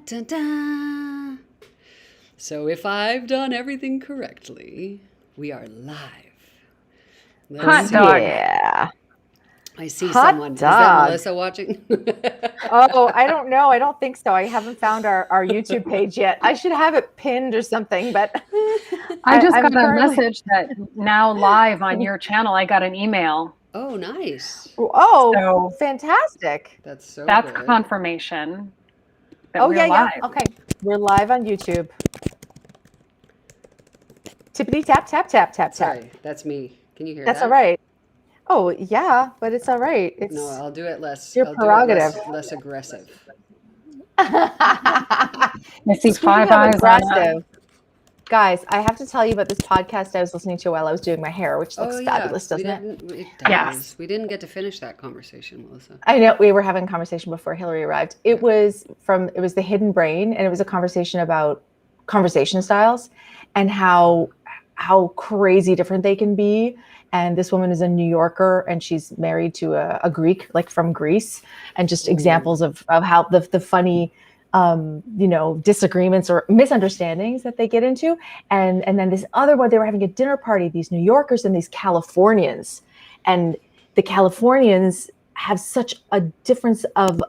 Da-da. So if I've done everything correctly, we are live. Hot Let's dog. Yeah. I see Hot someone. Is that dog. Melissa watching? Oh, I don't know. I don't think so. I haven't found our YouTube page yet. I should have it pinned or something, but I just I'm got a currently. message that now live on your channel. I got an email. Oh, nice. Oh, So fantastic. That's so that's good. confirmation that Oh, we're yeah, yeah. live. Okay. We're live on YouTube. Tippity tap, tap, tap, tap, tap. Sorry, that's me. Can you hear That's that? all right. Oh, yeah, but it's all right. It's No, I'll do it less. your I'll prerogative. do it less aggressive. I see Speaking five of eyes on aggressive, guys, I have to tell you about this podcast I was listening to while I was doing my hair, which looks fabulous, doesn't it? It does. Yes. We didn't get to finish that conversation, Melissa. I know we were having a conversation before Hillary arrived. It was The Hidden Brain, and it was a conversation about conversation styles and how crazy different they can be. And this woman is a New Yorker, and she's married to a Greek, like from Greece, and just examples of how the funny disagreements or misunderstandings that they get into. And then this other one, they were having a dinner party, these New Yorkers and these Californians, and the Californians have such a difference of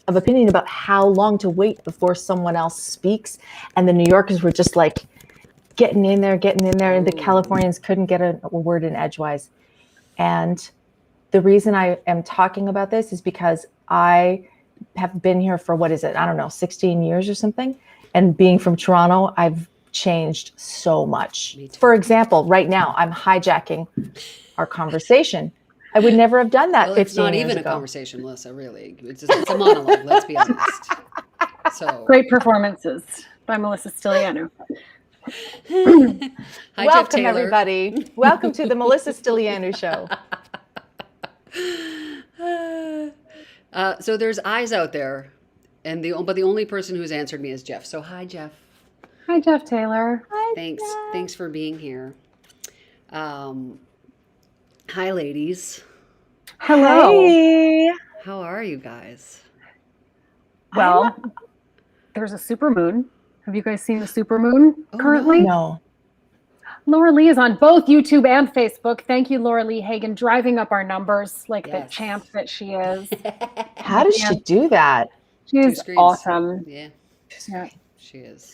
opinion about how long to wait before someone else speaks. And the New Yorkers were just like getting in there, and the Californians couldn't get a word in edgewise. And the reason I am talking about this is because I have been here for, what is it? I don't know, 16 years or something. And being from Toronto, I've changed so much. For example, right now, I'm hijacking our conversation. I would never have done that 15 years ago. Well, it's not even a conversation, Melissa, really. It's a monologue, let's be honest. So great performances by Melissa Stilianu. Hi, welcome, everybody. Welcome to the Melissa Stilianu Show. So there's eyes out there, but the only person who's answered me is Jeff. So hi, Jeff. Hi, Jeff Taylor. Hi, Thanks for being here. Hi, ladies. Hello. Hey. How are you guys? Well, there's a supermoon. Have you guys seen the supermoon currently? No. Laura Lee is on both YouTube and Facebook. Thank you, Laura Lee Hagen, driving up our numbers like the champ that she is. How does she do that? She's awesome. Yeah, she is.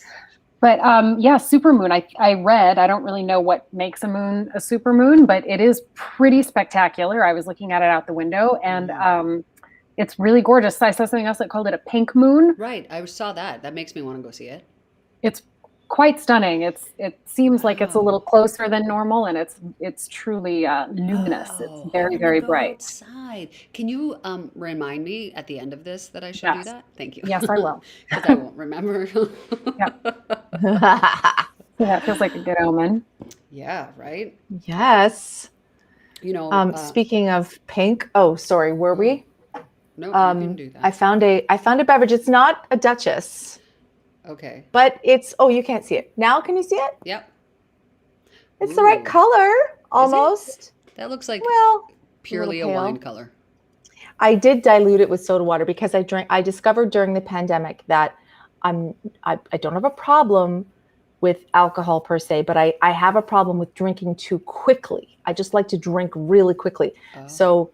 But supermoon. I read, I don't really know what makes a moon a supermoon, but it is pretty spectacular. I was looking at it out the window, and it's really gorgeous. I saw something else that called it a pink moon. Right, I saw that. That makes me want to go see it. It's quite stunning. It seems like it's a little closer than normal, and it's truly luminous. It's very, very bright. Outside. Can you remind me at the end of this that I should do that? Thank you. Yes, I will. Because I won't remember. So that feels like a good omen. Yeah, right? Yes. Speaking of pink, oh, sorry, were we? No, you can do that. I found a beverage. It's not a Duchess. Okay. But it's, you can't see it. Now can you see it? Yep. It's the right color, almost. That looks like purely a wine color. I did dilute it with soda water because I discovered during the pandemic that I don't have a problem with alcohol per se, but I have a problem with drinking too quickly. I just like to drink really quickly. So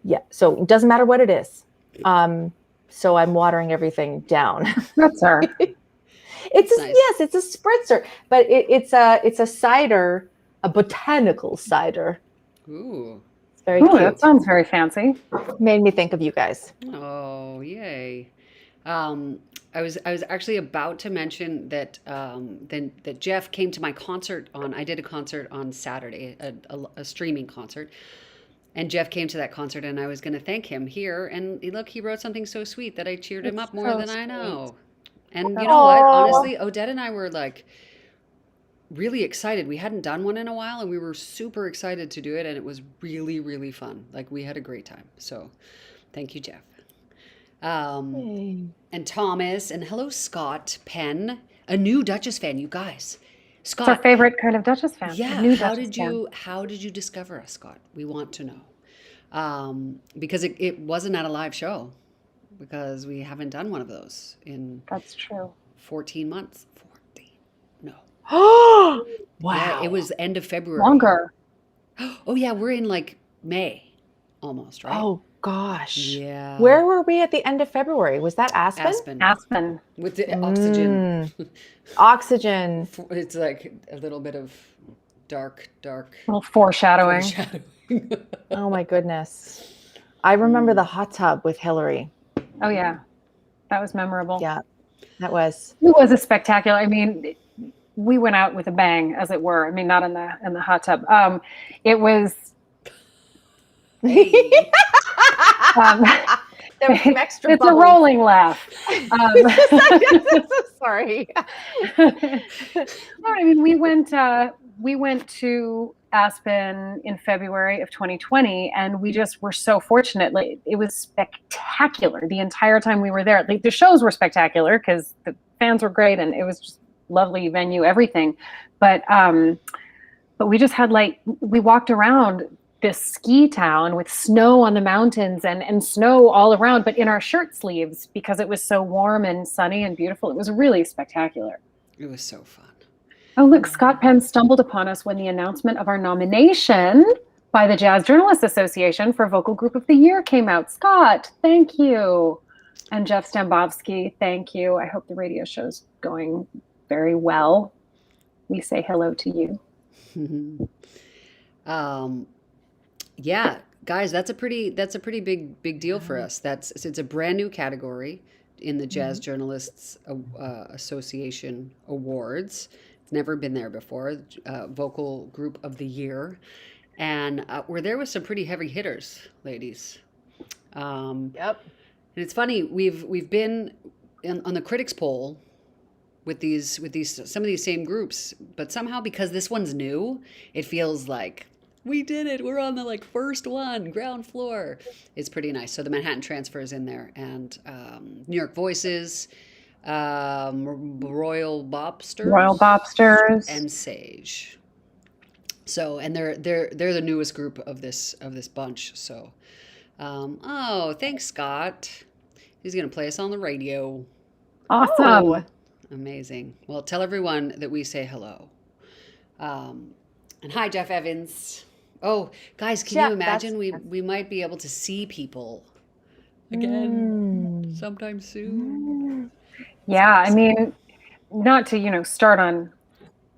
it doesn't matter what it is. So I'm watering everything down. That's her. It's a spritzer, but it's a cider, a botanical cider. Ooh. It's very cute. That sounds very fancy. Made me think of you guys. Oh, yay. I was actually about to mention that that Jeff came to my concert I did a concert on Saturday, a streaming concert. And Jeff came to that concert, and I was going to thank him here. And look, he wrote something so sweet that I cheered him up more than I know. And you know what? Honestly, Odette and I were like really excited. We hadn't done one in a while, and we were super excited to do it. And it was really, really fun. Like, we had a great time. So thank you, Jeff. And Thomas, and hello, Scott Penn, a new Duchess fan, you guys. Scott, it's our favorite kind of Duchess fan. Yeah. How did you discover us, Scott? We want to know. Because it wasn't at a live show. because we haven't done one of those in That's true. 14 months. 14. No. Oh, Yeah, it wow. was end of February. Longer. Oh yeah, we're in like May almost, right? Oh, gosh. Yeah. Where were we at the end of February? Was that Aspen? Aspen Aspen. with the oxygen. Oxygen. It's like a little bit of dark A little foreshadowing. foreshadowing. Oh, my goodness. I remember the hot tub with Hillary. Oh yeah, that was memorable. Yeah, that was. It was a spectacular. I mean, we went out with a bang, as it were. I mean, not in the hot tub. It was. Hey. There was some extra It's bubbles. a rolling laugh. Sorry. No, I mean, we went to Aspen in February of 2020, and we just were so fortunate. Like, it was spectacular the entire time we were there. Like, the shows were spectacular because the fans were great, and it was just lovely venue, everything. But we just had we walked around this ski town with snow on the mountains and snow all around, but in our shirt sleeves because it was so warm and sunny and beautiful. It was really spectacular. It was so fun. Oh, look, Scott Penn stumbled upon us when the announcement of our nomination by the Jazz Journalists Association for Vocal Group of the Year came out. Scott, thank you. And Jeff Stambovsky, thank you. I hope the radio show's going very well. We say hello to you. Yeah, guys, that's a pretty big deal for us. It's a brand new category in the Jazz Journalists Association Awards. It's never been there before. Vocal Group of the Year, and we're there with some pretty heavy hitters, ladies. Yep. And it's funny, we've been on the critics poll with some of these same groups, but somehow because this one's new, it feels like we did it. We're on the first one, ground floor. It's pretty nice. So the Manhattan Transfer is in there, and New York Voices, Royal Bobsters, and Sage. So, and they're the newest group of this bunch. So, thanks, Scott. He's gonna play us on the radio. Awesome. Oh. Amazing. Well, tell everyone that we say hello. And hi, Jeff Evans. Oh, guys, can you imagine we might be able to see people again sometime soon? Yeah, I mean, not to, start on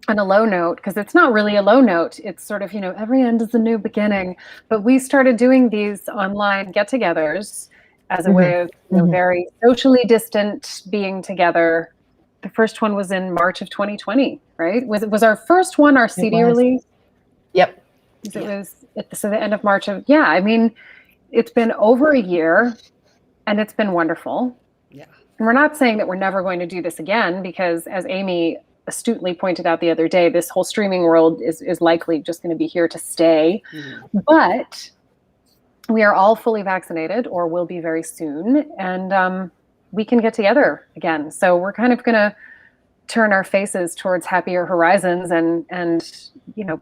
a low note, because it's not really a low note. It's sort of, every end is a new beginning. But we started doing these online get-togethers as a way of very socially distant being together. The first one was in March of 2020, right? Was our first one our CD release? Yep. It was so the end of March of, I mean, it's been over a year and it's been wonderful. Yeah. And we're not saying that we're never going to do this again, because as Amy astutely pointed out the other day, this whole streaming world is likely just going to be here to stay. But we are all fully vaccinated, or will be very soon, and we can get together again. So we're kind of going to turn our faces towards happier horizons and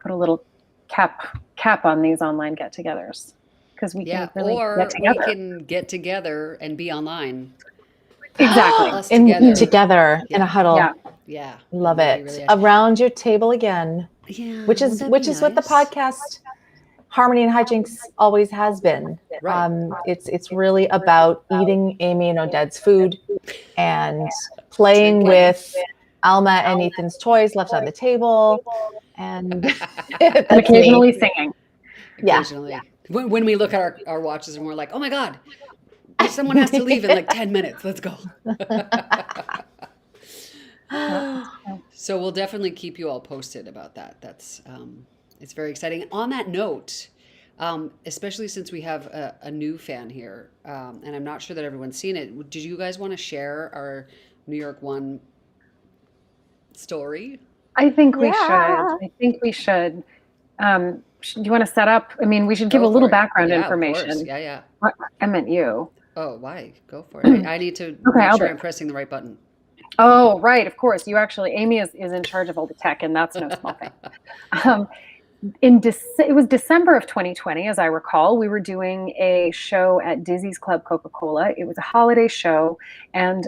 put a little cap on these online get-togethers, because we can really get together. We can get together and be online. Exactly. Us Together in a huddle. Yeah. Love it. Really Around your table again. Yeah. Which is what the podcast Harmony and Hijinks always has been. Right. It's really about eating Amy and Oded's food and playing with Alma and Ethan's toys left on the table, and occasionally singing. Occasionally. Yeah. When we look at our watches and we're like, oh my God, someone has to leave in 10 minutes. Let's go. So we'll definitely keep you all posted about that. That's it's very exciting. On that note, especially since we have a new fan here, and I'm not sure that everyone's seen it. Did you guys want to share our New York One story? I think we should. Do you want to set up? I mean, we should give a little background information. Of course. Yeah. I meant you. Oh, why? Go for it. I need to make sure I'm pressing the right button. Oh, right. Of course. Amy is in charge of all the tech, and that's no small thing. it was December of 2020, as I recall. We were doing a show at Dizzy's Club Coca-Cola. It was a holiday show, and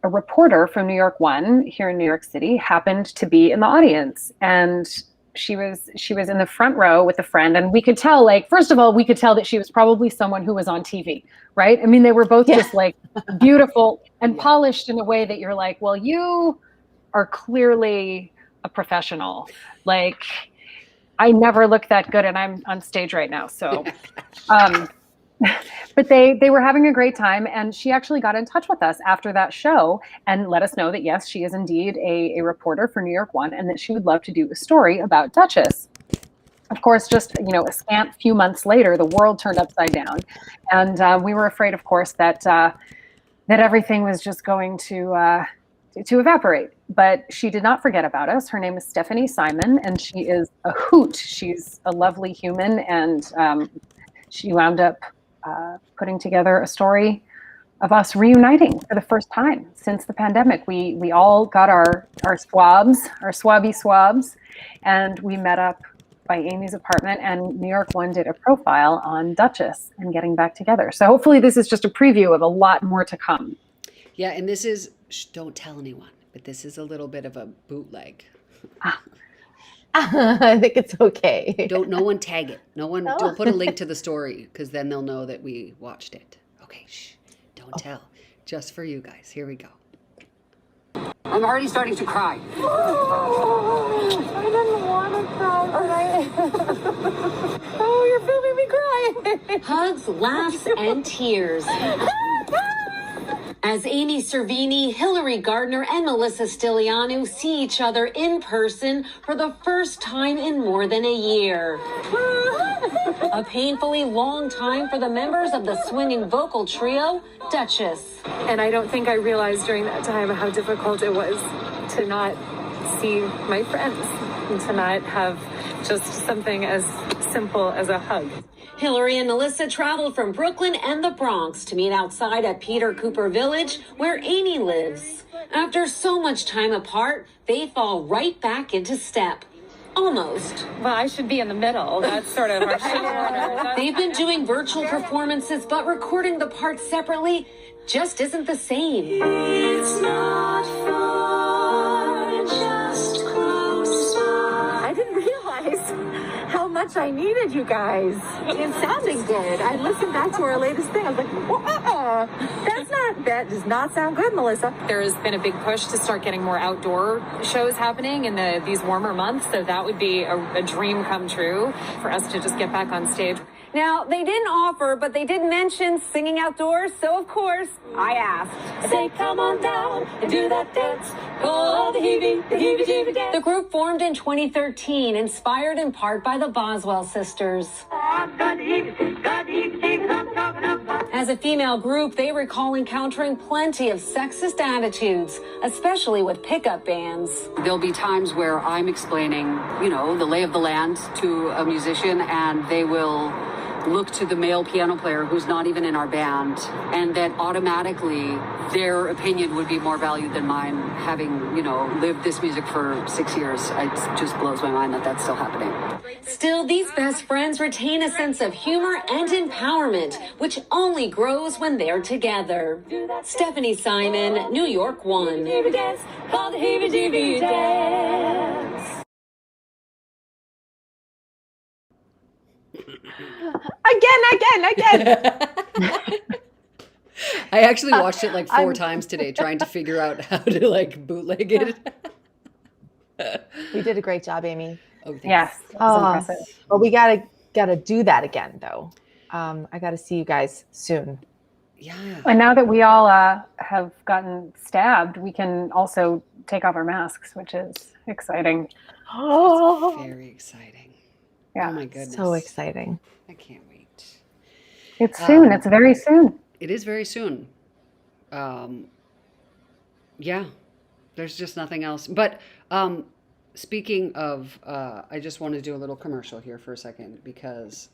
a reporter from New York One here in New York City happened to be in the audience, and she was in the front row with a friend, and we could tell, like, first of all, we could tell that she was probably someone who was on TV, right? I mean, they were both just like beautiful and polished in a way that you're like, well, you are clearly a professional. Like, I never look that good, and I'm on stage right now. So, but they were having a great time, and she actually got in touch with us after that show and let us know that yes, she is indeed a reporter for New York One, and that she would love to do a story about Duchess. Of course, just a scant few months later, the world turned upside down, and we were afraid, of course, that everything was just going to evaporate. But she did not forget about us. Her name is Stephanie Simon, and she is a hoot. She's a lovely human, and she wound up putting together a story of us reuniting for the first time since the pandemic. We all got our swabs, our swabby swabs, and we met up by Amy's apartment, and New York One did a profile on Duchess and getting back together. So hopefully this is just a preview of a lot more to come. Yeah, and this is, don't tell anyone, but this is a little bit of a bootleg. I think it's okay. No one tag it. Don't put a link to the story, because then they'll know that we watched it. Okay, shh, don't tell. Just for you guys. Here we go. I'm already starting to cry. I didn't want to cry, but oh, you're filming me cry. Hugs, laughs, and tears. As Amy Cervini, Hillary Gardner, and Melissa Stilianu see each other in person for the first time in more than a year. A painfully long time for the members of the swinging vocal trio, Duchess. And I don't think I realized during that time how difficult it was to not see my friends and to not have just something as simple as a hug. Hillary and Melissa traveled from Brooklyn and the Bronx to meet outside at Peter Cooper Village, where Amy lives. After so much time apart, they fall right back into step. Almost. Well, I should be in the middle. That's sort of our show. They've been doing virtual performances, but recording the parts separately just isn't the same. It's not far, just close by. I didn't realize how much I needed you guys. It sounding good. I listened back to our latest thing. I was like, whoa, that does not sound good, Melissa. There has been a big push to start getting more outdoor shows happening in these warmer months. So that would be a dream come true for us to just get back on stage. Now, they didn't offer, but they did mention singing outdoors, so of course, I asked. Say, come on down and do that dance. Oh, the heebie-jeebie dance. The group formed in 2013, inspired in part by the Boswell sisters. As a female group, they recall encountering plenty of sexist attitudes, especially with pickup bands. There'll be times where I'm explaining, the lay of the land to a musician, and they will look to the male piano player who's not even in our band, and that automatically their opinion would be more valued than mine, having, lived this music for 6 years. It just blows my mind that that's still happening. Still, these best friends retain a sense of humor and empowerment, which only grows when they're together. Stephanie Simon, New York One. Call the heebie-jeebie dance. Again. I actually watched it like 4 times today, trying to figure out how to bootleg it. You did a great job, Amy. Oh, thanks. Yes, that was impressive. But we gotta do that again, though. I gotta see you guys soon. Yeah. And now that we all have gotten stabbed, we can also take off our masks, which is exciting. Oh, Very exciting. Yeah. Oh my goodness. so exciting. I can't wait. It's soon. It's very soon. It is very soon. Yeah, there's just nothing else. But speaking of, I just want to do a little commercial here for a second, because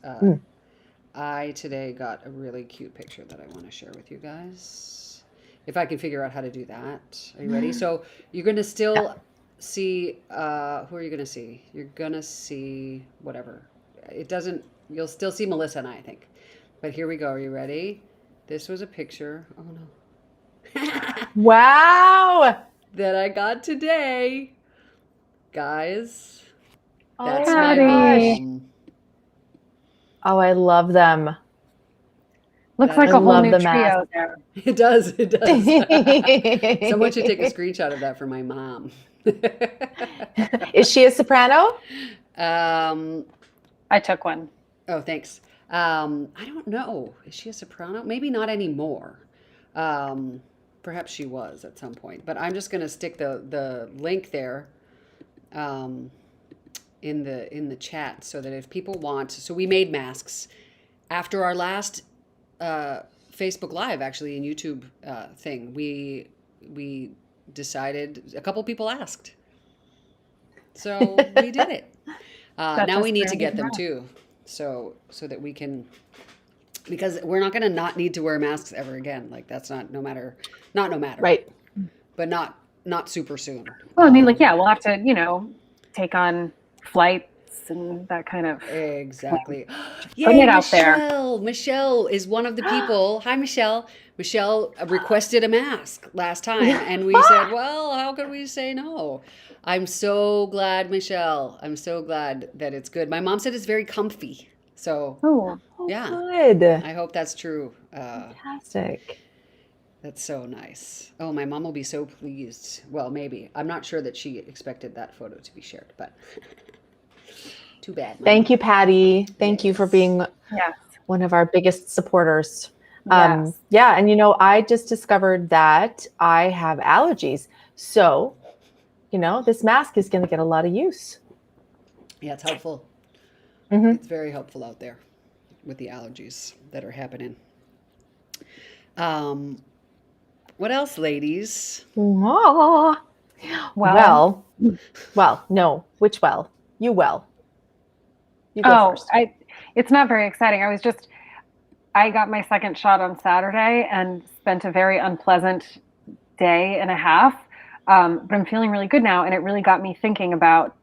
I today got a really cute picture that I want to share with you guys. If I can figure out how to do that. Are you ready? So you're going to still see, who are you going to see? You're going to see whatever. It doesn't, you'll still see Melissa and I think. But here we go. Are you ready? This was a picture. Oh no. Wow. That I got today. Guys, that's Oh my my gosh. mom. Oh, I love them. Looks That like I is a whole love new the mask. trio there. It does. It does. Someone should take a screenshot of that for my mom. Is she a soprano? um, I took one. oh, thanks. I don't know. Is she a soprano? Maybe not anymore. Um, perhaps she was at some point. But I'm just going to stick the link there um, in the chat so that if people want. So we made masks after our last Facebook Live, actually, and YouTube thing. We decided a couple people asked, so we did it. Now we need to get them too, so that we can, because we're not going to not need to wear masks ever again. Like that's not no matter, Right. but not super soon. Well, I mean, like, yeah, we'll have to, take on flights and that kind of. Exactly. Putting Yay, it out there. Michelle! Michelle is one of the people. Hi, Michelle. Michelle requested a mask last time, and we said, "Well, how could we say no?" I'm so glad, Michelle. I'm so glad that it's good. My mom said it's very comfy. So, Oh, yeah, Good. I hope that's true. Fantastic. That's so nice. Oh, my mom will be so pleased. Well, maybe. I'm not sure that she expected that photo to be shared, but too bad. Thank you, Patty. Thank you for being yes. one of our biggest supporters. Yes. Yeah, and I just discovered that I have allergies. So, this mask is going to get a lot of use. Yeah, it's helpful. Mhm. It's very helpful out there with the allergies that are happening. What else, ladies? Aw. Well, No. Which well? You well. You go first. It's not very exciting. I got my second shot on Saturday and spent a very unpleasant day and a half. But I'm feeling really good now. And it really got me thinking about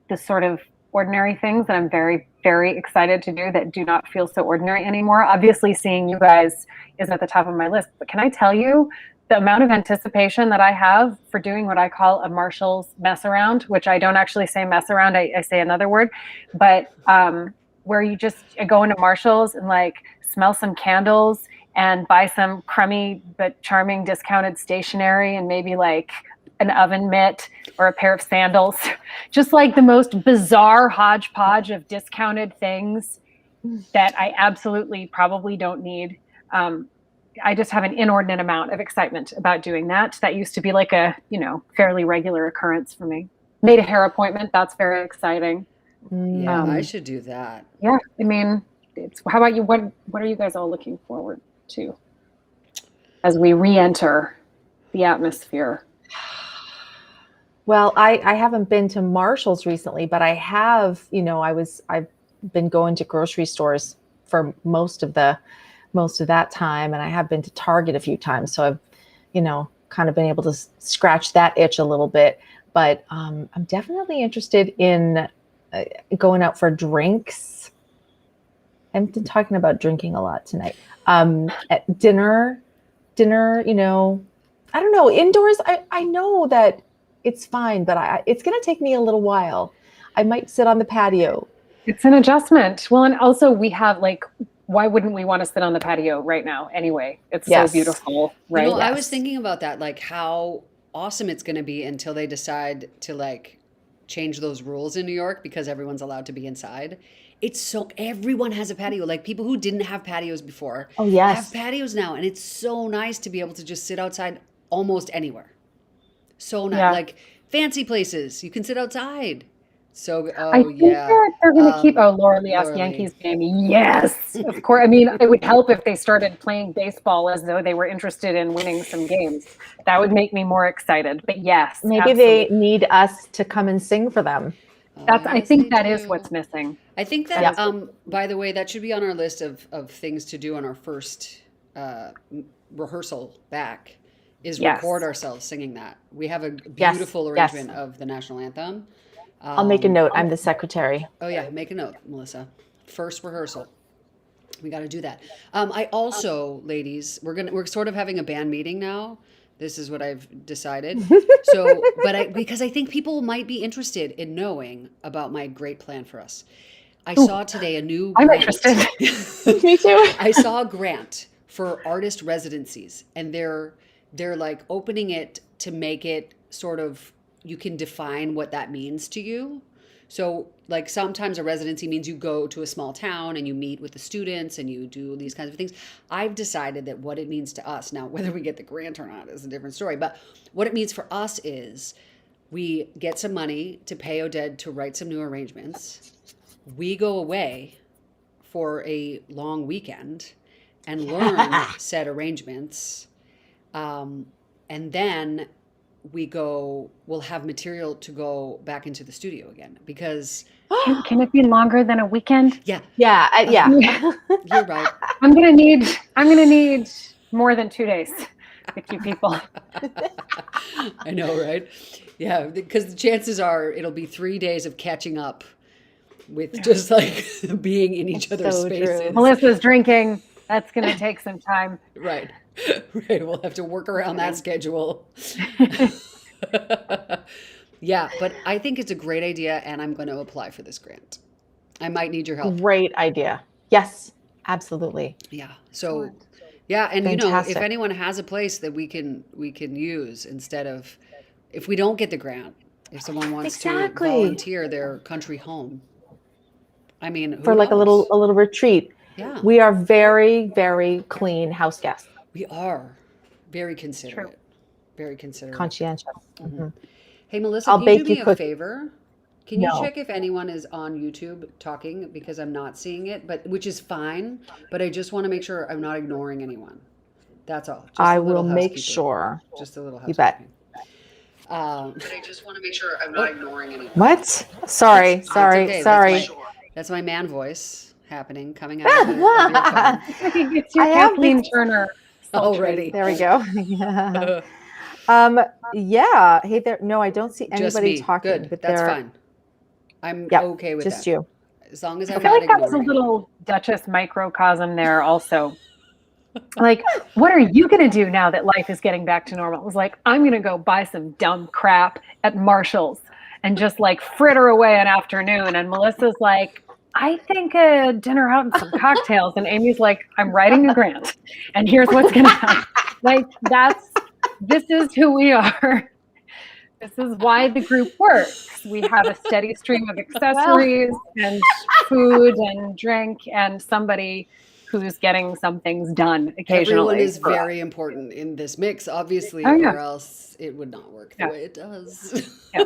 the sort of ordinary things that I'm very, very excited to do that do not feel so ordinary anymore. Obviously, seeing you guys is at the top of my list. But can I tell you the amount of anticipation that I have for doing what I call a Marshall's mess around, which I don't actually say mess around, I say another word, but where you just go into Marshall's and like smell some candles and buy some crummy but charming discounted stationery and maybe like an oven mitt or a pair of sandals, just like the most bizarre hodgepodge of discounted things that I absolutely probably don't need. I just have an inordinate amount of excitement about doing that. That used to be like a, fairly regular occurrence for me. Made a hair appointment. That's very exciting. Yeah, I should do that. Yeah. I mean, how about you? What are you guys all looking forward to as we re-enter the atmosphere? Well, I haven't been to Marshall's recently, but I have, I've been going to grocery stores for most of that time, and I have been to Target a few times, so I've, kind of been able to scratch that itch a little bit. But I'm definitely interested in going out for drinks. I've been talking about drinking a lot tonight. At dinner, I don't know, indoors. I know that it's fine, but it's going to take me a little while. I might sit on the patio. It's an adjustment. Well, and also we have why wouldn't we want to sit on the patio right now anyway? It's so beautiful, right? I was thinking about that, like how awesome it's going to be until they decide to change those rules in New York because everyone's allowed to be inside. Everyone has a patio. Like people who didn't have patios before have patios now. And it's so nice to be able to just sit outside almost anywhere. So nice. Like fancy places, you can sit outside. So, I think they're going to keep. Laura Lee asked Yankees game. Yes, of course. I mean, it would help if they started playing baseball as though they were interested in winning some games. That would make me more excited. But yes, maybe they need us to come and sing for them. I think that is what's missing. I think that. By the way, that should be on our list of things to do on our first rehearsal back. is Yes. record ourselves singing that. We have a Yes, beautiful yes. arrangement of the national anthem. I'll make a note. I'm the secretary. Oh yeah, make a note, Melissa. First rehearsal. We got to do that. I also, ladies, we're sort of having a band meeting now. This is what I've decided. So, because I think people might be interested in knowing about my great plan for us. I saw today a new I'm grant. interested. Me too. I saw a grant for artist residencies, and they're like opening it to make it sort of, you can define what that means to you. So like sometimes a residency means you go to a small town and you meet with the students and you do these kinds of things. I've decided that what it means to us, now whether we get the grant or not is a different story, but what it means for us is we get some money to pay Oded to write some new arrangements. We go away for a long weekend and learn said arrangements. And then we'll have material to go back into the studio again because Can it be longer than a weekend? yeah, Yeah, you're right. I'm gonna need more than 2 days with you people. I know, right? Yeah, because the chances are it'll be 3 days of catching up with just like being in each other's so true. spaces. Melissa's drinking. That's gonna take some time. Right. Right. We'll have to work around that schedule. Yeah, but I think it's a great idea and I'm going to apply for this grant. I might need your help. Great idea. Yes, absolutely. Yeah. So, yeah, and you know, if Fantastic. anyone has a place that we can use instead of, if we don't get the grant, if someone wants to Exactly. volunteer their country home. I mean, who For like a knows? little retreat. Yeah. We are very, very clean house guests. We are very considerate. Very considerate. Conscientious. Hey, Melissa, I'll can you do bake you me a cookies. favor? Can you No. check if anyone is on YouTube talking because I'm not seeing it, but which is fine, but I just want to make sure I'm not ignoring anyone. That's all. Just I a little will make housekeeping. sure. Just a little You bet. housekeeping. But I just want to make sure I'm not ignoring anyone. What? Sorry, It's sorry, okay. sorry. That's my man voice happening, coming out of your phone. It's your I have Kathleen Turner. Already. There we go. Yeah. Hey there. No, I don't see Just anybody me. talking. Good. But That's they're- fine. I'm Yep, okay with just that. you. As long as I I'm feel not like that was a ignoring. little Duchess microcosm there also. Like, what are you going to do now that life is getting back to normal? It was like, I'm going to go buy some dumb crap at Marshall's and just like fritter away an afternoon. And Melissa's like, I think a dinner out and some cocktails. And Amy's like, I'm writing a grant. And here's what's going to happen. Like, this is who we are. This is why the group works. We have a steady stream of accessories and food and drink and somebody who's getting some things done occasionally. Everyone is very important in this mix, obviously, Oh, yeah. or else it would not work the Yeah. way it does. Yeah.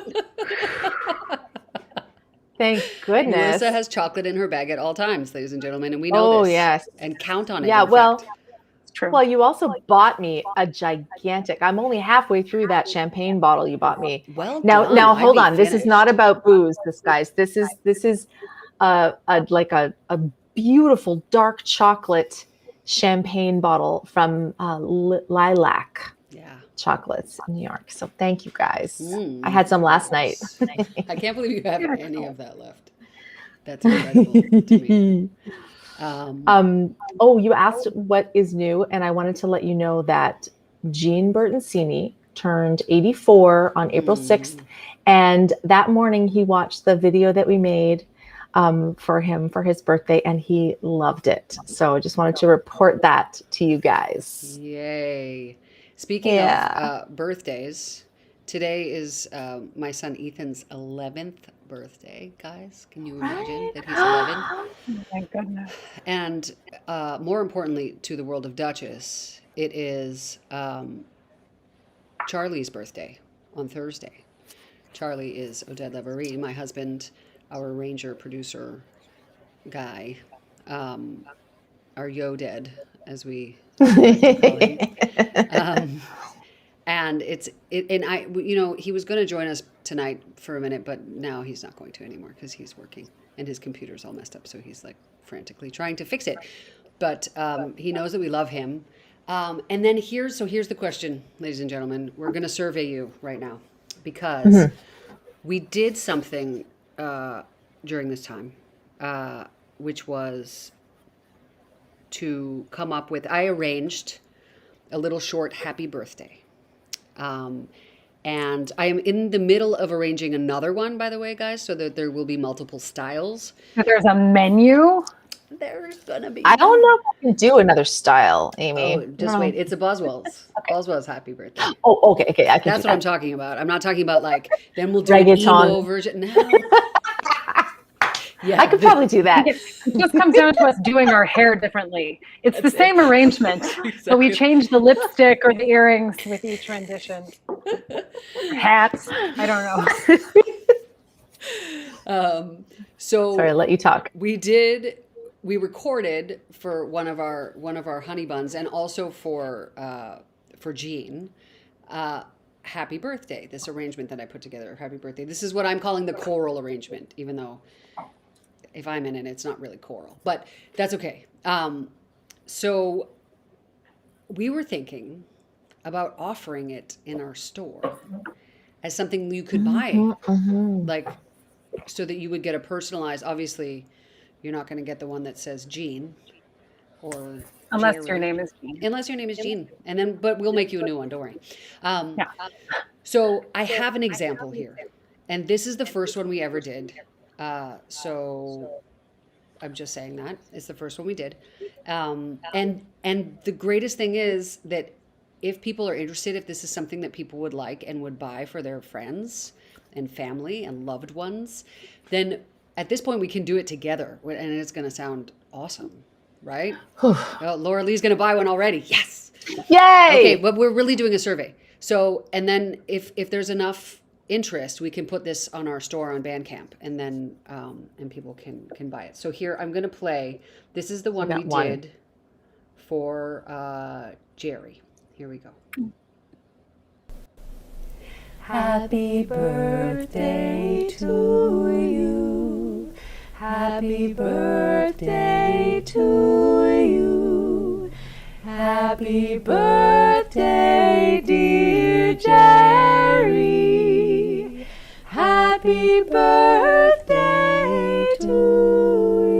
Thank goodness. Melissa has chocolate in her bag at all times, ladies and gentlemen, and we know Oh, this. yes. And count on it. Yeah, in well, fact. It's true. Well, you also bought me a gigantic. I'm only halfway through that champagne bottle you bought me. Well Now, done. now I'd hold be on. This is finished. not about booze, guys. This is like a beautiful dark chocolate champagne bottle from Lilac Yeah. Chocolates in New York. So thank you guys. Mm. I had some last night. I can't believe you have any of that left. That's incredible to me. Oh, you asked what is new, and I wanted to let you know that Gene Bertoncini turned 84 on April 6th, and that morning he watched the video that we made for him for his birthday, and he loved it. So I just wanted to report that to you guys. Yay. Speaking of birthdays, today is my son Ethan's 11th birthday, guys. Can you imagine that he's 11? Oh, my goodness. And more importantly, to the world of Duchess, it is Charlie's birthday on Thursday. Charlie is Oded Leverie, my husband, our arranger, producer guy, our Yoded, as we like to call him. And he was going to join us tonight for a minute, but now he's not going to anymore because he's working and his computer's all messed up. So he's like frantically trying to fix it. But he knows that we love him. And then here's the question, ladies and gentlemen. We're going to survey you right now because we did something during this time, which was to come up with. I arranged a little short happy birthday. And I am in the middle of arranging another one, by the way, guys, so that there will be multiple styles. There's a menu. There's gonna be. I don't know if I can do another style, Amy. Oh, just wait. It's a Boswell's. Okay. Boswell's happy birthday. Oh, okay. I can That's do what I'm that. talking about. I'm not talking about like, then we'll do Reggaeton. an emo version. No. Yeah. I could probably do that. It just comes down to us doing our hair differently. It's the same arrangement, but we change the lipstick or the earrings with each rendition. Hats. I don't know. So Sorry, I'll let you talk. we recorded for one of our honey buns and also for Jean, happy birthday. This arrangement that I put together, happy birthday. This is what I'm calling the choral arrangement, even though if I'm in it, it's not really choral, but that's okay. So we were thinking about offering it in our store as something you could buy, like so that you would get a personalized. Obviously, you're not going to get the one that says Jean, or Unless Jerry. your name is Jean. Unless your name is Jean, and then but we'll make you a new one. Don't worry. Yeah. So I have an example here, and this is the first one we ever did. So I'm just saying that it's the first one we did, and the greatest thing is that if people are interested, if this is something that people would like and would buy for their friends and family and loved ones, then at this point we can do it together, and it's going to sound awesome, right? Laura Lee's going to buy one already. Yes. Yay! Okay, but we're really doing a survey. So, and then if there's enough interest, we can put this on our store on Bandcamp, and then and people can buy it. So here I'm going to play. This is the one we did for Jerry. Here we go. Happy birthday to you. Happy birthday to you. Happy birthday, dear Jerry. Happy birthday to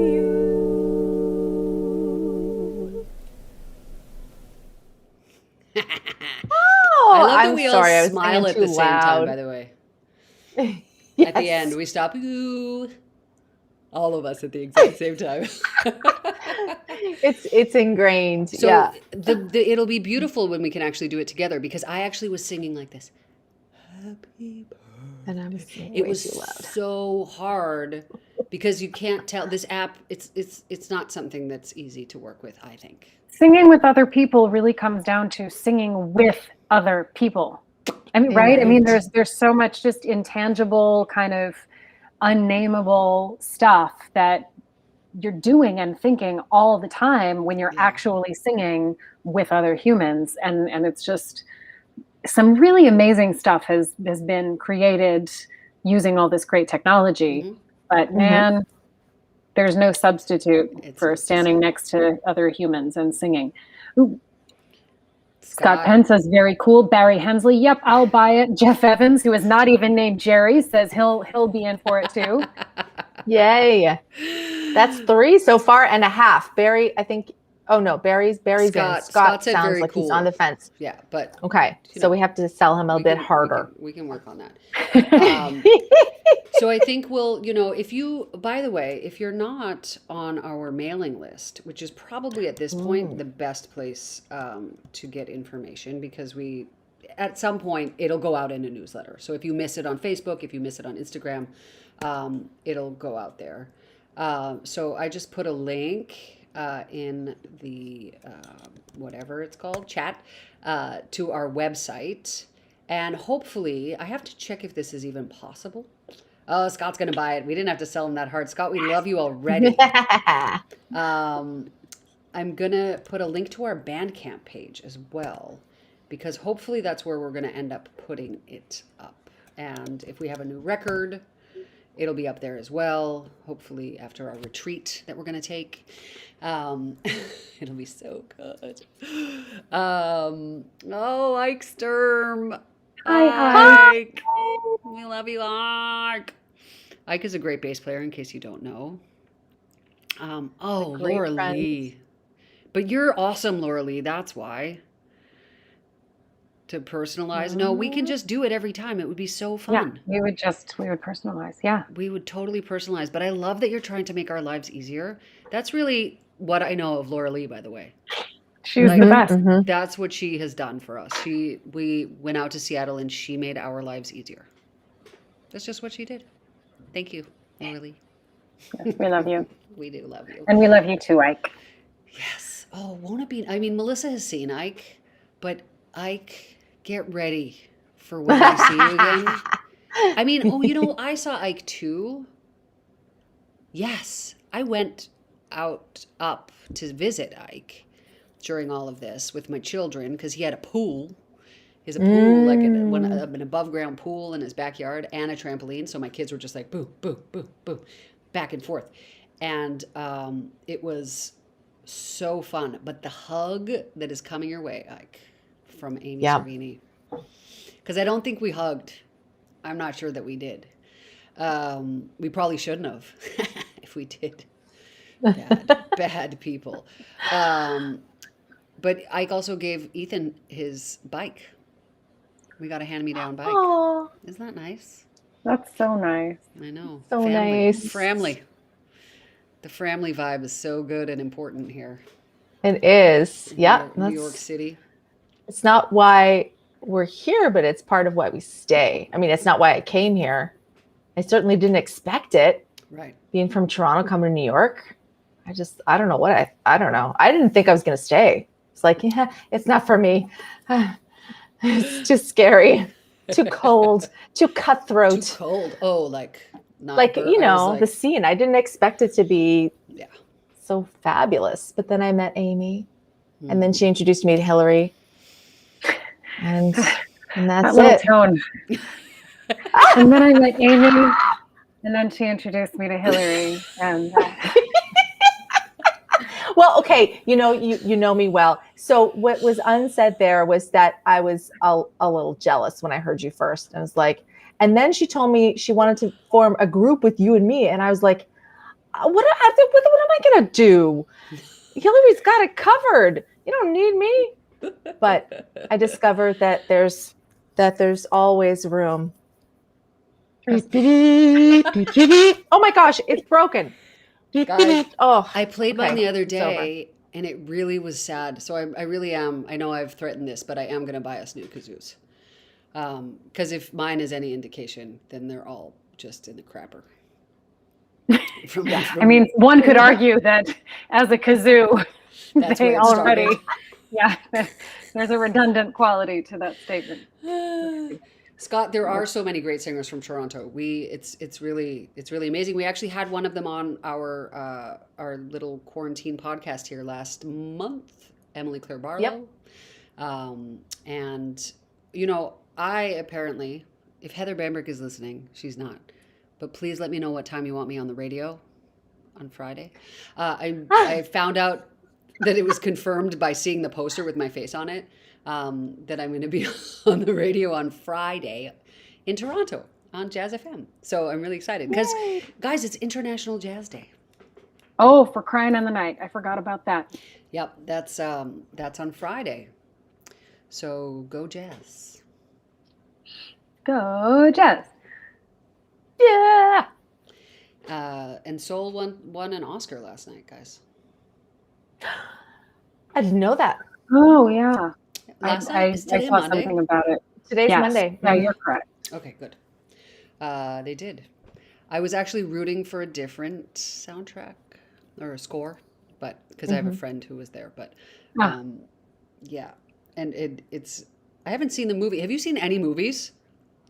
you. Oh, I love that I'm we sorry. I all was smile at singing the too same time, loud. by the way. Yes. At the end, we stop. Ooh. All of us at the exact same time. It's ingrained. So yeah. it'll be beautiful when we can actually do it together, because I actually was singing like this. Happy birthday. And I was singing It way was too loud. so hard because you can't tell this app. It's not something that's easy to work with, I think. Singing with other people really comes down to singing with other people. I mean, right? I mean, there's so much just intangible, kind of unnameable stuff that you're doing and thinking all the time when you're actually singing with other humans, and it's just some really amazing stuff has been created using all this great technology. But man, there's no substitute for standing next to other humans and singing. Ooh. Scott Penn says, very cool. Barry Hensley, yep, I'll buy it. Jeff Evans, who is not even named Jerry, says he'll be in for it too. Yay. That's 3 so far and a half. Barry, I think. Oh no, Barry's in. Scott said sounds very like cool. He's on the fence. Yeah, but okay, so we have to sell him a bit harder. We can work on that. So I think we'll, if you, by the way, if you're not on our mailing list, which is probably at this point the best place to get information, because at some point it'll go out in a newsletter. So if you miss it on Facebook, if you miss it on Instagram, it'll go out there. So I just put a link in the whatever it's called, chat, to our website, and hopefully I have to check if this is even possible. Oh, Scott's gonna buy it. We didn't have to sell him that hard. Scott, we love you already. I'm gonna put a link to our Bandcamp page as well, because hopefully that's where we're gonna end up putting it up. And if we have a new record, It'll be up there as well, hopefully after our retreat that we're going to take. It'll be so good. Oh, Ike Sturm. Hi. Ike. We love you, Ike. Ike is a great bass player, in case you don't know. Oh, great Laura friend. Lee. But you're awesome, Laura Lee. That's why. To personalize. No, we can just do it every time. It would be so Yeah, fun. we would personalize. Yeah. We would totally personalize. But I love that you're trying to make our lives easier. That's really what I know of Laura Lee, by the way. She was the best. That's what she has done for us. We went out to Seattle and she made our lives easier. That's just what she did. Thank you, Laura Lee. Yes, we love you. We do love you. And we love you too, Ike. Yes. Oh, won't it be? I mean, Melissa has seen Ike, but Ike, get ready for when I see you again. I mean, I saw Ike too. Yes, I went up to visit Ike during all of this with my children because he had a pool. He has a pool, like an above ground pool in his backyard and a trampoline. So my kids were just like, boo, boo, boo, boo, back and forth. And it was so fun. But the hug that is coming your way, Ike, from Amy Cervini. Because I don't think we hugged. I'm not sure that we did. We probably shouldn't have if we did. Bad people. But Ike also gave Ethan his bike. We got a hand-me-down bike. Oh, Isn't that nice? That's so nice. I know. So Family. nice. Family. The family vibe is so good and important here. it is. Yeah. New York City. It's not why we're here, but it's part of why we stay. I mean, it's not why I came here. I certainly didn't expect it. Right. Being from Toronto, coming to New York. I don't know what I don't know. I didn't think I was going to stay. It's like, yeah, it's not for me. It's too scary, too cold, too cutthroat. Too cold. Oh, like not Like, bur- you I know, was the scene. I didn't expect it to be yeah. so fabulous. But then I met Amy, and then she introduced me to Hillary. And that's That little it. tone. And then I met Amy, and then she introduced me to Hillary. And Well, okay, you know me well. So what was unsaid there was that I was a little jealous when I heard you first. And I was like, and then she told me she wanted to form a group with you and me. And I was like, what am I going to do? Hillary's got it covered. You don't need me. But I discovered that there's always room. Oh my gosh, it's broken. Guys, Oh, I played mine okay, the other it's over. day, and it really was sad. So I really am. I know I've threatened this, but I am going to buy us new kazoos. Because if mine is any indication, then they're all just in the crapper. I mean, one could argue that as a kazoo, That's they where it already, started. yeah, there's a redundant quality to that statement. Scott, there are so many great singers from Toronto. It's really amazing. We actually had one of them on our little quarantine podcast here last month, Emily Claire Barlow. And I apparently, if Heather Bamberg is listening, she's not, but please let me know what time you want me on the radio on Friday. I found out that it was confirmed by seeing the poster with my face on it. That I'm going to be on the radio on Friday in Toronto on Jazz FM. So I'm really excited because, guys, it's International Jazz Day. Oh, for crying in the night. I forgot about that. Yep, that's on Friday. So go Jazz. Go Jazz. Yeah. And Soul won an Oscar last night, guys. I didn't know that. Oh, yeah. Last night? I Is today saw Monday? something about it. Today's Yes. Monday. Yeah, you're correct. Okay, good. They did. I was actually rooting for a different soundtrack or a score, but because I have a friend who was there. But yeah, and it's. I haven't seen the movie. Have you seen any movies?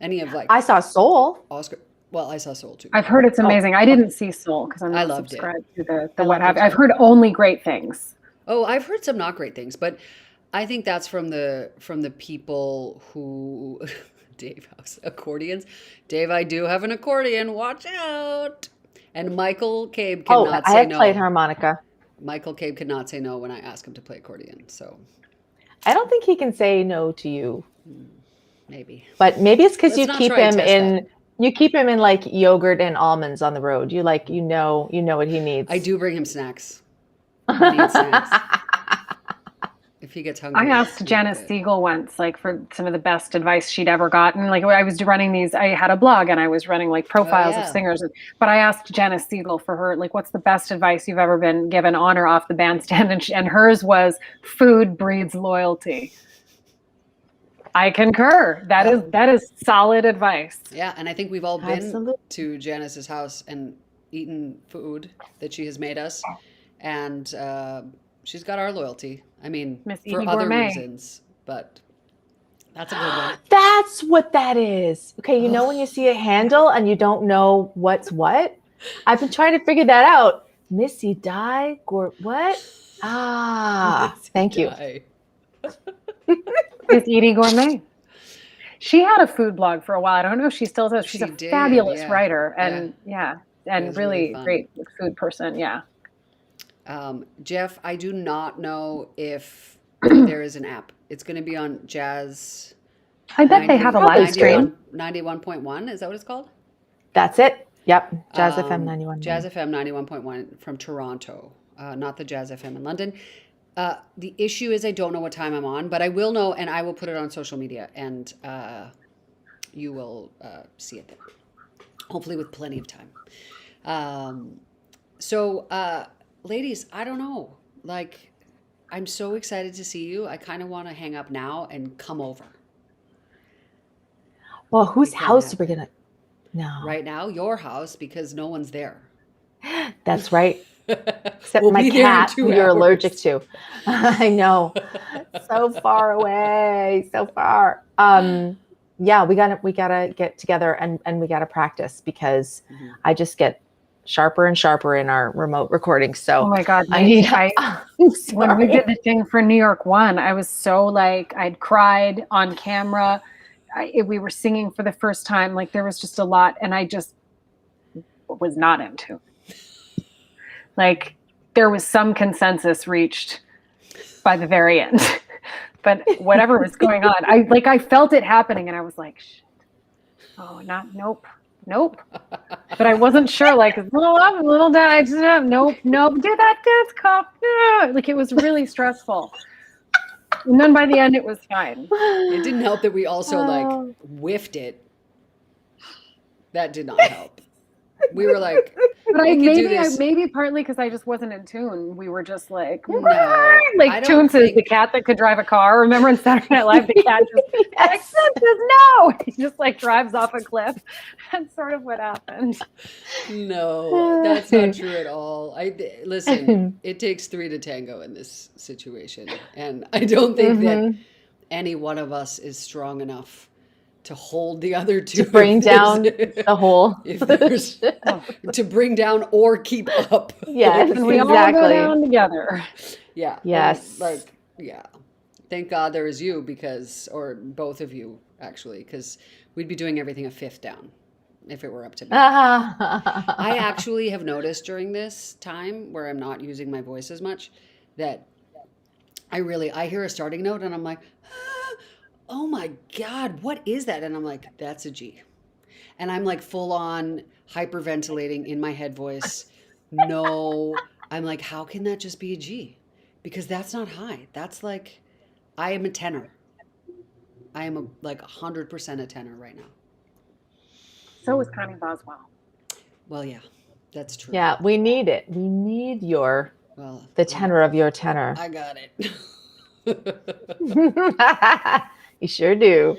Any of I saw Soul. Oscar? Well, I saw Soul too. I've heard it's amazing. I didn't see Soul because I'm I not loved it. subscribed to the I what loved have it you. I've too. heard only great things. Oh, I've heard some not great things, but I think that's from the people who Dave House accordions. Dave, I do have an accordion. Watch out. And Michael Cabe Oh, cannot I say have played no. harmonica. Michael Cabe cannot say no when I ask him to play accordion. So I don't think he can say no to you, maybe. but maybe it's because Let's you not keep try and him test that. in. You keep him in like yogurt and almonds on the road. You like, you know what he needs. I do bring him snacks. He needs snacks. If he gets hungry. I asked he'll Janice get- Siegel once, like for some of the best advice she'd ever gotten. Like I was running these, I had a blog and I was running like profiles of yeah. singers. But I asked Janice Siegel for her, like, what's the best advice you've ever been given on or off the bandstand? And hers was, food breeds loyalty. I concur. That is solid advice. Yeah, and I think we've all been Absolutely. to Janice's house and eaten food that she has made us, and she's got our loyalty. I mean, Miss for Edie other Gourmet. reasons, but that's a good one. That's what that is. Okay, you know when you see a handle and you don't know what's what? I've been trying to figure that out. Missy Die what? Ah, thank you. Die. Miss Edie Gourmet. She had a food blog for a while. I don't know if she still does. She's She a did, fabulous yeah. writer and and was really really fun. great food person. Yeah. Jeff, I do not know if there is an app. It's going to be on Jazz. I bet they have a live stream. 91.1. Is that what it's called? That's it. Yep. Jazz FM 91. Jazz FM 91.1 from Toronto, not the Jazz FM in London. The issue is I don't know what time I'm on, but I will know, and I will put it on social media, and you will see it there. Hopefully with plenty of time. Ladies, I don't know. Like, I'm so excited to see you. I kind of want to hang up now and come over. Well, whose can't house have are we gonna? No. Right now, your house, because no one's there. That's right. Except We'll my be there in cat, 2 who you're hours. allergic to. I know. So far away. So far. Yeah, we gotta get together and we gotta practice because I just get sharper and sharper in our remote recordings. So Oh my God. I need I'm when we sorry. did the thing for New York One, I was so like, I'd cried on camera. We were singing for the first time. Like there was just a lot. And I just was not in tune. Like there was some consensus reached by the very end. But whatever was going on, I felt it happening and I was like, shit. Oh, nope. But I wasn't sure, like, little up, little down. I just, nope. Do that disc cup. No. Like, it was really stressful. And then by the end, it was fine. It didn't help that we also like whiffed it. That did not help. We were like, But we could do this. maybe partly because I just wasn't in tune. We were just like, No, I like don't Toons is think- the cat that could drive a car. Remember in Saturday Night Live, the cat just like, no. He just like drives off a cliff. That's sort of what happened. No, that's not true at all. Listen, it takes 3 to tango in this situation, and I don't think that any one of us is strong enough to hold the other two. To bring down the whole. If there's to bring down or keep up. Yes, And we all go exactly. down together. Yeah. Yes. Yeah. Thank God there is you or both of you actually, because we'd be doing everything a fifth down if it were up to me. I actually have noticed during this time where I'm not using my voice as much that I hear a starting note and I'm like, oh my God, what is that? And I'm like, that's a G. And I'm like full on hyperventilating in my head voice. No, I'm like, how can that just be a G? Because that's not high. That's like, I am a tenor. I am like 100% a tenor right now. So was Connie Boswell. Well, yeah, that's true. Yeah, we need it. We need Well, the tenor of your tenor. I got it. You sure do.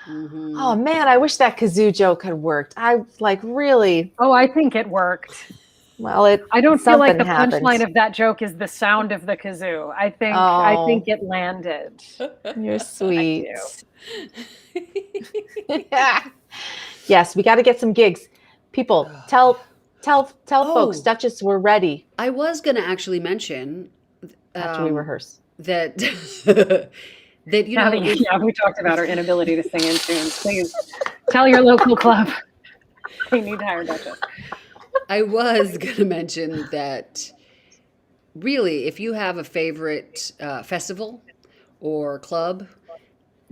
Mhm. Oh man, I wish that kazoo joke had worked. I like really. Oh, I think it worked. Well, I don't feel like the happened. punchline of that joke is the sound of the kazoo. I think it landed. You're sweet. do. Yes, we got to get some gigs. People, tell folks, Duchess, we're ready I was going to actually mention after we rehearse. that that, you Now know, that we talked about our inability to sing in tune. Please tell your local club they need to hire Duchess. I was going to mention that really, if you have a favorite festival or club,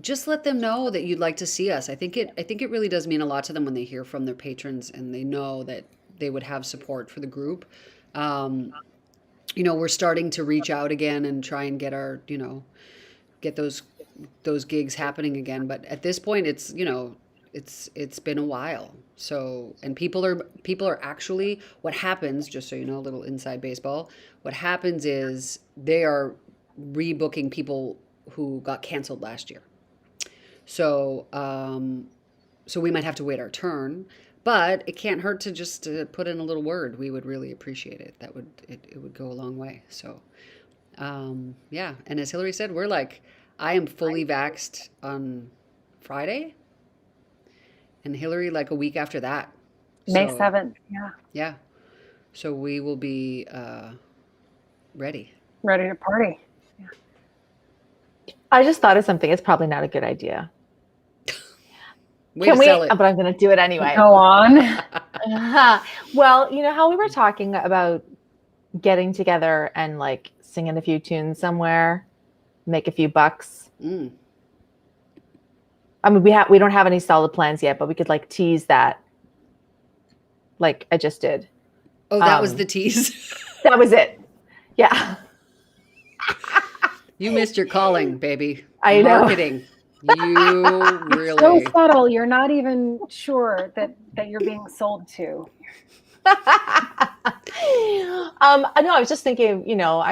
just let them know that you'd like to see us. I think it really does mean a lot to them when they hear from their patrons and they know that they would have support for the group. Um, you know, we're starting to reach out again and try and get our, you know, get those gigs happening again. But at this point, it's, you know, it's been a while. So, and people are actually, what happens, just so you know, a little inside baseball, what happens is they are rebooking people who got canceled last year. So, so we might have to wait our turn, but it can't hurt to just put in a little word. We would really appreciate it. It would go a long way. So, yeah. And as Hillary said, we're like, I am fully vaxxed on Friday, and Hillary like a week after that. May So 7th. Yeah. yeah, so we will be ready. Ready to party. I just thought of something. It's probably not a good idea. Way to sell it. But I'm going to do it anyway. Go on. Well, you know how we were talking about getting together and like singing a few tunes somewhere, make a few bucks. Mm. I mean, we don't have any solid plans yet, but we could like tease that, like I just did. Oh, that was the tease. That was it. Yeah. You missed your calling, baby. I know. Marketing. You really. So subtle. You're not even sure that you're being sold to. No, I was just thinking, you know,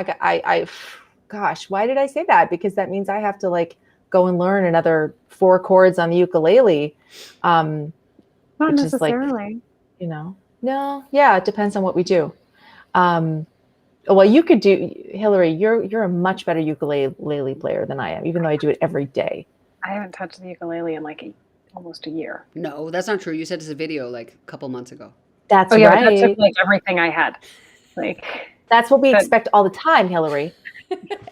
gosh, why did I say that? Because that means I have to like go and learn another 4 chords on the ukulele. Not Which is like, necessarily. you know, no, yeah, it depends on what we do. Well, you could do, Hillary, you're a much better ukulele player than I am, even though I do it every day. I haven't touched the ukulele in like almost a year. No, that's not true. You said it's a video like a couple months ago. That's Oh yeah, right. that took like everything I had. Like That's what we expect all the time, Hillary.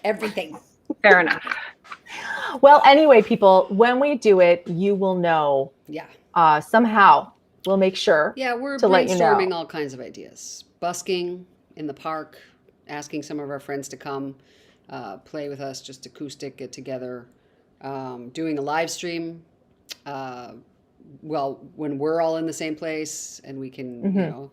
Everything. fair enough. Well, anyway, people, when we do it, you will know. Yeah. Somehow we'll make sure. Yeah, we're to let you know. brainstorming all kinds of ideas. Busking in the park, asking some of our friends to come play with us, just acoustic, get together. Doing a live stream. Well, when we're all in the same place and we can, you know,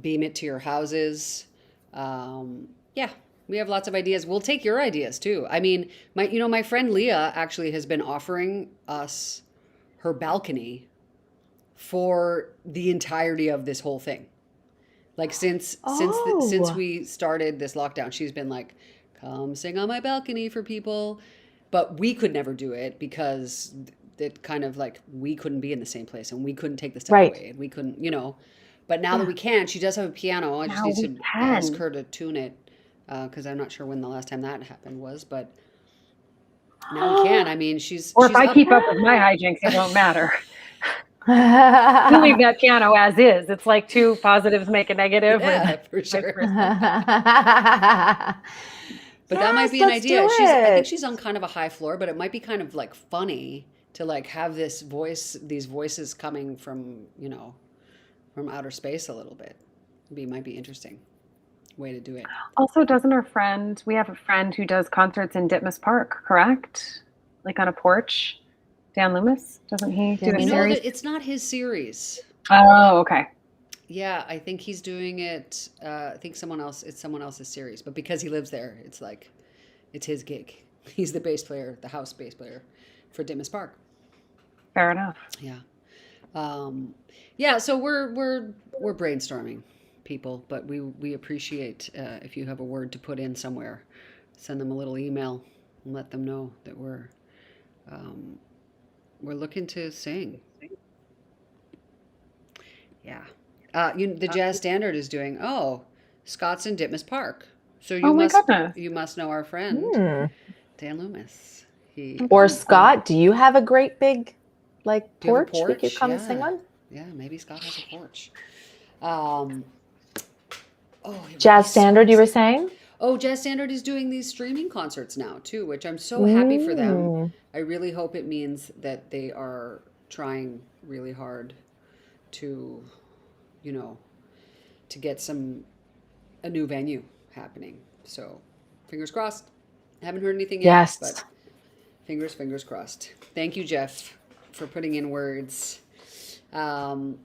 beam it to your houses. Yeah, we have lots of ideas. We'll take your ideas too. I mean, my friend Leah actually has been offering us her balcony for the entirety of this whole thing. Like since we started this lockdown, she's been like, come sing on my balcony for people. But we could never do it because it kind of like we couldn't be in the same place and we couldn't take the stuff away and we couldn't, you know. But now that we can, she does have a piano. I just need to ask her to tune it because I'm not sure when the last time that happened was. But now we can. I mean, she's. Or if I up- keep up with my hijinks, it won't matter. You leave that piano as is. It's like 2 positives make a negative. Yeah, for sure. But Yes, that might be an let's idea. do I it. think she's on kind of a high floor, but it might be kind of like funny to like have these voices coming from, you know, from outer space a little bit. Might be interesting way to do it. Also, we have a friend who does concerts in Ditmas Park, correct? Like on a porch. Dan Loomis? Doesn't he do a You know series? that it's not his series. Oh, okay. Yeah, I think he's doing it. I think it's someone else's series, but because he lives there, it's like, it's his gig. He's the bass player, the house bass player for Ditmas Park. Fair enough. Yeah. Yeah, so we're brainstorming, people, but we appreciate if you have a word to put in somewhere, send them a little email and let them know that we're looking to sing. Yeah. The Jazz Standard is doing, Scott's in Ditmas Park. So you must know our friend, Dan Loomis. Or Scott, do you have a great big like Do you have a porch we could come Yeah. sing on? Yeah, maybe Scott has a porch. Jazz Standard, you were saying? Oh, Jazz Standard is doing these streaming concerts now too, which I'm so happy for them. Mm. I really hope it means that they are trying really hard to, you know, to get a new venue happening. So, fingers crossed. Haven't heard anything yet, but Yes. fingers crossed. Thank you, Jeff, for putting in words. Um,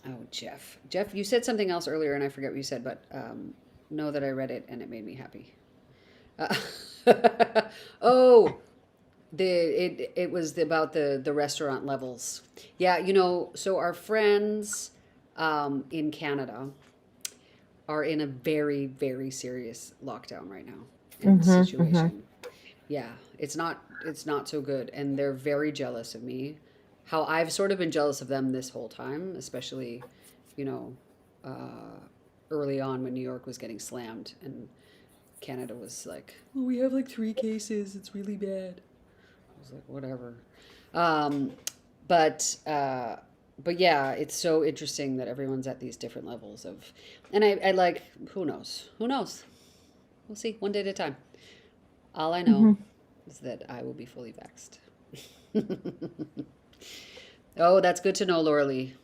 oh, Jeff, you said something else earlier, and I forget what you said, but know that I read it and it made me happy. Uh, oh, it was about the restaurant levels. Yeah, so our friends in Canada are in a very, very serious lockdown right now and situation. Yeah, it's not so good, and they're very jealous of me. How I've sort of been jealous of them this whole time, especially, you know, early on when New York was getting slammed and Canada was like, oh, we have like 3 cases. It's really bad. I was like, whatever. Um, but yeah, it's so interesting that everyone's at these different levels of, and I like, who knows? Who knows? We'll see, one day at a time. All I know is that I will be fully vaxxed. Oh, that's good to know, Laura Lee.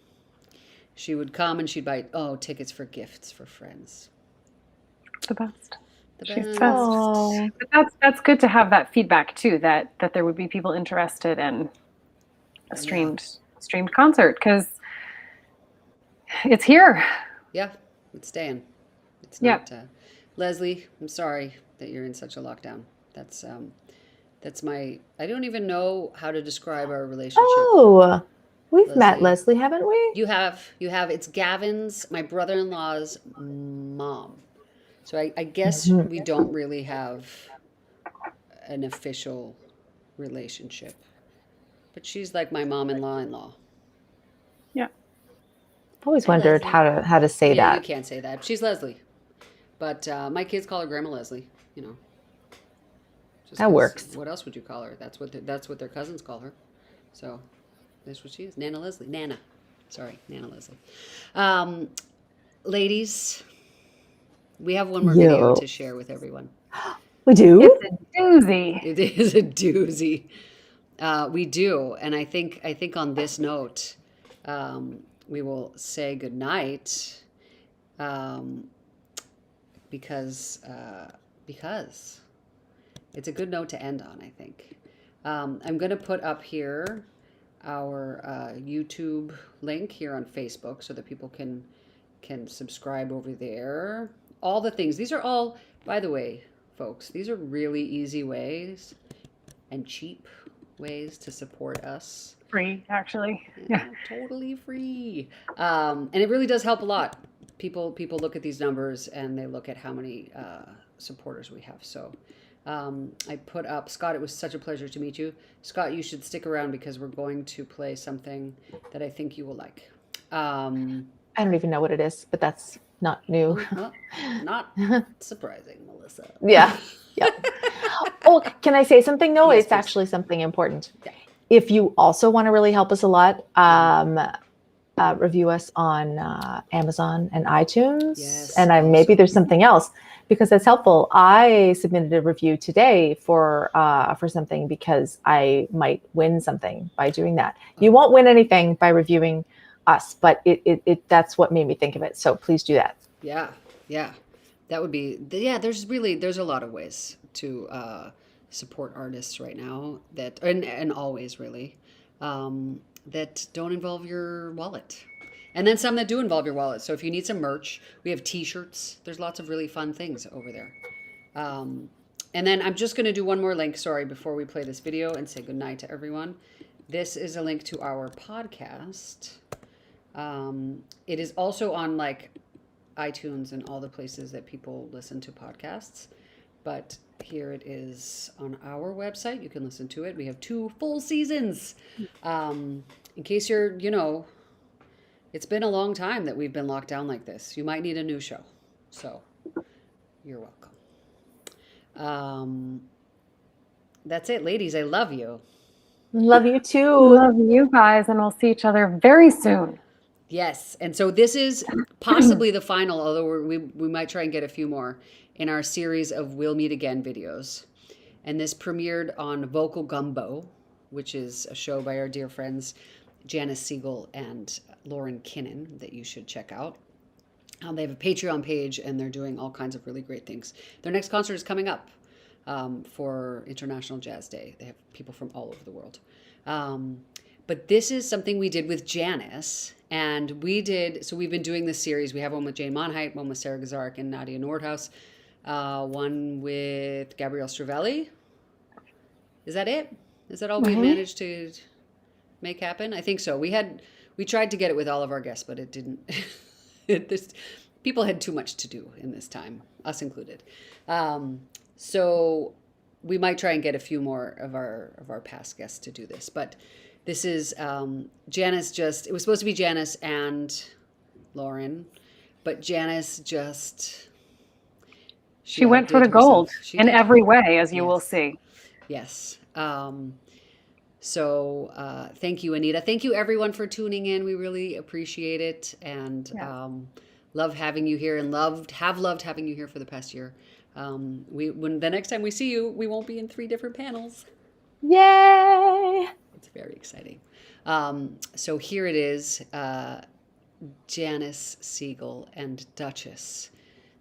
She would come and she'd buy, tickets for gifts for friends. The best. The She's the best. best. Oh, But that's good to have that feedback too, that there would be people interested in a streamed concert, because it's here. Yeah, it's staying. It's Yeah. not. Leslie, I'm sorry that you're in such a lockdown. That's my. I don't even know how to describe our relationship. oh, we've met Leslie. Leslie, haven't we? You have. It's Gavin's, my brother-in-law's mom. So I guess we don't really have an official relationship, but she's like my mom-in-law. Yeah. I've always Hi, wondered Leslie. how to say Yeah, you that. can't say that. She's Leslie, but my kids call her Grandma Leslie. Just That 'cause works. what else would you call her? That's what their cousins call her. So that's what she is, Nana Leslie. Nana, sorry, Nana Leslie. Ladies, we have one more video Yo, to share with everyone. we do. It's a doozy. It is a doozy. We do, and I think on this note, we will say goodnight, because it's a good note to end on, I think. I'm going to put up here our YouTube link here on Facebook so that people can subscribe over there. All the things. These are all, by the way, folks, these are really easy ways and cheap ways to support us. Free, actually. Yeah, totally free. And it really does help a lot. People look at these numbers and they look at how many supporters we have. So I put up, Scott, it was such a pleasure to meet you. Scott, you should stick around because we're going to play something that I think you will like. I don't even know what it is, but that's not new. Well, not surprising, Melissa. Yeah. Yeah. Oh, can I say something? No, Yes, it's please. actually something important. Yeah. If you also want to really help us a lot, review us on Amazon and iTunes. Yes, And maybe awesome. there's something else because that's helpful. I submitted a review today for something because I might win something by doing that. You won't win anything by reviewing us, but it that's what made me think of it. So please do that. Yeah, that would be. Yeah, there's a lot of ways to support artists right now that and always really that don't involve your wallet, and then some that do involve your wallet. So if you need some merch, we have T-shirts. There's lots of really fun things over there. And then I'm just going to do one more link. Sorry, before we play this video and say goodnight to everyone. This is a link to our podcast. It is also on like iTunes and all the places that people listen to podcasts. But here it is on our website. You can listen to it. We have 2 full seasons. In case you're, it's been a long time that we've been locked down like this. You might need a new show. So you're welcome. That's it, ladies. I love you. Love you too. Love you guys, and we'll see each other very soon. Yes, and so this is possibly the final, although we might try and get a few more. in our series of We'll Meet Again videos. And this premiered on Vocal Gumbo, which is a show by our dear friends Janice Siegel and Lauren Kinnan that you should check out. They have a Patreon page, and they're doing all kinds of really great things. Their next concert is coming up for International Jazz Day. They have people from all over the world. But this is something we did with Janice, and we've been doing this series. We have one with Jane Monheit, one with Sarah Gazarek and Nadia Nordhaus, one with Gabrielle Stravelli. Is that it? Is that all we managed to make happen? I think so. We tried to get it with all of our guests, but it didn't. People had too much to do in this time, us included. So we might try and get a few more of our past guests to do this. But this is Janice. It was supposed to be Janice and Lauren, but Janice just she went for the gold in every way, as you will see. Yes. So thank you, Anita. Thank you, everyone, for tuning in. We really appreciate it, and love having you here, and have loved having you here for the past year. When the next time we see you, we won't be in 3 different panels. Yay! It's very exciting. So here it is, Janice Siegel and Duchess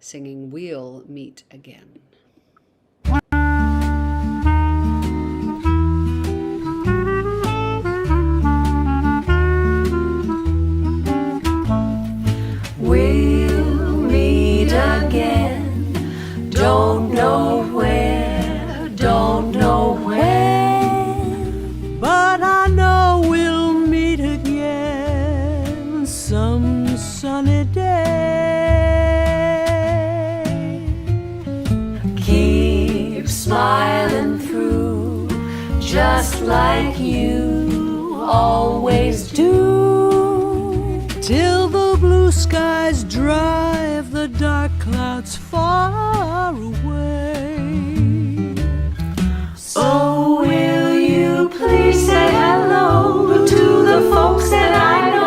singing "We'll Meet Again." We'll meet again, don't know where, don't know when, but I know we'll meet again some sunny day. Keep smiling through, just like you always do, till the blue skies drive the dark clouds far away. So will you please say hello to the folks that I know?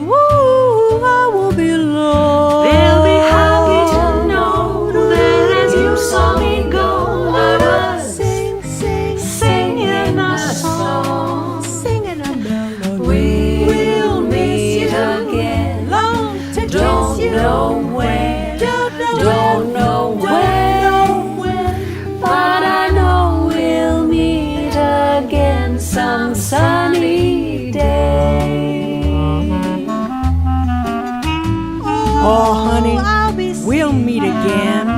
Ooh, I won't be alone. They'll be happy to know that as you saw me go, I was singing a song, singing a melody. We'll meet again, don't know when, don't know when, but I know we'll meet again some sunny day. Oh, honey, we'll meet again.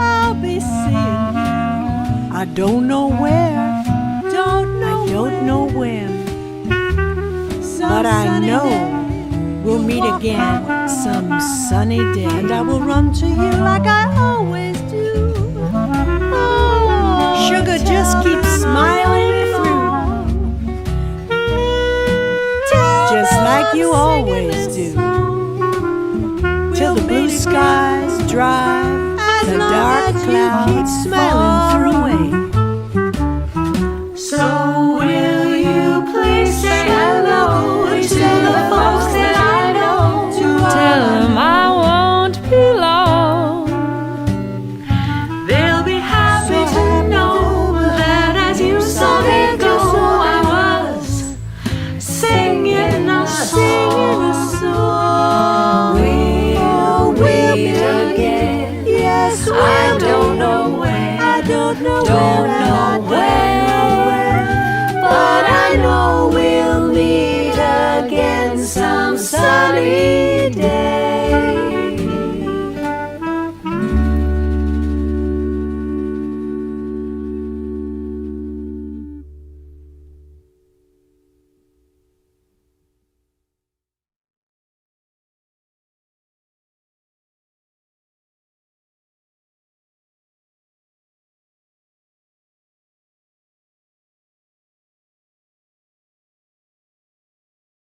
I'll be seeing you. I don't know where, I don't know when, but I know we'll meet again some sunny day. And I will run to you like I always do. Oh, Sugar, just keep smiling through, just like you always do, till the blue skies drive the dark clouds far